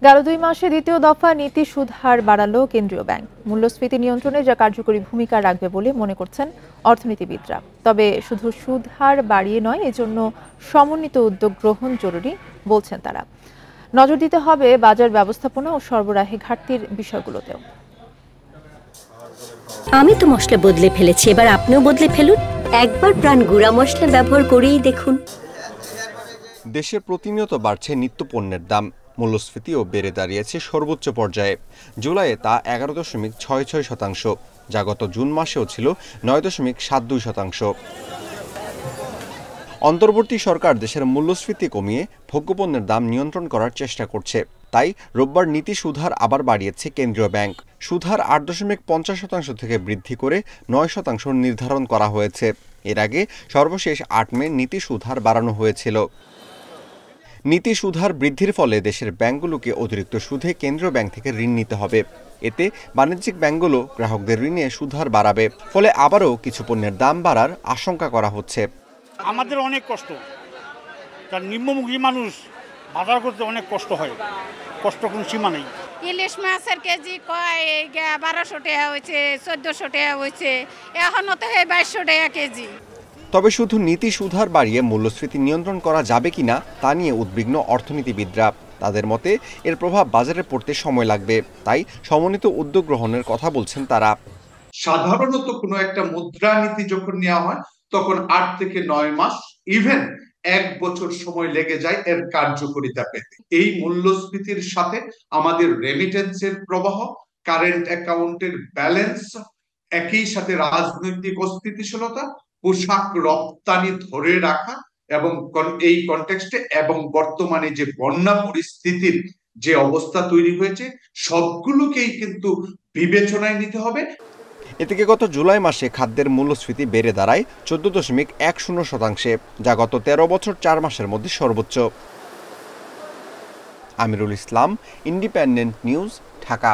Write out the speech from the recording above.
গেল 2 মাসে দ্বিতীয় দফা নীতি সুদ হার বাড়ালো কেন্দ্রীয় ব্যাংক। মূল্যস্ফীতি নিয়ন্ত্রণে যা কার্যকরী ভূমিকা রাখবে বলে মনে করছেন অর্থনীতিবিদরা। তবে শুধু সুদ হার বাড়িয়ে নয়, এজন্য সমন্বিত উদ্যোগ গ্রহণ জরুরি বলছেন তারা। নজর দিতে হবে বাজার ব্যবস্থাপনা ও সরবরাহে ঘাটতির বিষয়গুলোতেও। আমি তো মশলা বদলে ফেলেছি, এবার আপনিও বদলে ফেলুন। একবার প্রাণ গুঁড়া মশলা ব্যবহার করেই দেখুন। দেশে প্রতিনিয়ত বাড়ছে নিত্যপণ্যের দাম। মূল্যস্ফীতিও বেড়ে দাঁড়িয়েছে সর্বোচ্চ পর্যায়ে। জুলাইয়ে তা 11.66%, যা গত জুন মাসেও ছিল 9.72%। অন্তর্বর্তী সরকার দেশের মূল্যস্ফীতি কমিয়ে ভোগ্যপণ্যের দাম নিয়ন্ত্রণ করার চেষ্টা করছে। তাই রোববার নীতি সুদহার আবার বাড়িয়েছে কেন্দ্রীয় ব্যাংক। সুদহার 8.50% থেকে বৃদ্ধি করে 9% নির্ধারণ করা হয়েছে। এর আগে সর্বশেষ 8 মে নীতি সুদহার বাড়ানো হয়েছিল। নীতি সুদহার বৃদ্ধির ফলে দেশের ব্যাংকগুলোকে অতিরিক্ত সুদে কেন্দ্রীয় ব্যাংক থেকে ঋণ নিতে হবে। এতে বাণিজ্যিক ব্যাংকগুলো গ্রাহকদের ঋণে সুদহার বাড়াবে। ফলে আবারও কিছু পণ্যের দাম বাড়ার আশঙ্কা করা হচ্ছে। আমাদের অনেক কষ্ট, তার নিম্নমুখী মানুষ বাজার করতে অনেক কষ্ট হয়, কষ্ট কোনো সীমা নেই। ইলিশ মাছের কেজি কয় 1200 টাকা হয়েছে, 1400 টাকা হয়েছে, এখনও তো 2200 টাকা কেজি। তবে শুধু নীতি সুদহার বাড়িয়ে মূল্যস্ফীতি নিয়ন্ত্রণ করা যাবে কিনা তা নিয়ে উদ্বিগ্ন অর্থনীতিবিদরা। তাদের মতে এর প্রভাব বাজারে পড়তে সময় লাগবে, তাই সমন্বিত উদ্যোগ গ্রহণের কথা বলছেন তারা। সাধারণত কোনো একটা মুদ্রানীতি যখন নেওয়া হয় তখন 8 থেকে 9 মাস, ইভেন 1 বছর সময় লেগে যায় এর কার্যকারিতা পেতে। এই মূল্যস্ফীতির সাথে আমাদের রেমিটেন্সের প্রবাহ, কারেন্ট অ্যাকাউন্টের ব্যালেন্স, একই সাথে রাজনৈতিক অস্থিতিশীলতা, পোশাক রপ্তানি ধরে রাখা এবং এই কনটেক্সটে এবং বর্তমানে যে বন্যা পরিস্থিতির যে অবস্থা তৈরি হয়েছে, সবগুলোকেই কিন্তু বিবেচনায় নিতে হবে। এদিকে গত জুলাই মাসে খাদ্যের মূল্যস্ফীতি বেড়ে দাঁড়ায় 14.10%, যা গত 13 বছর 4 মাসের মধ্যে সর্বোচ্চ। Amirul Islam, independent news, Dhaka.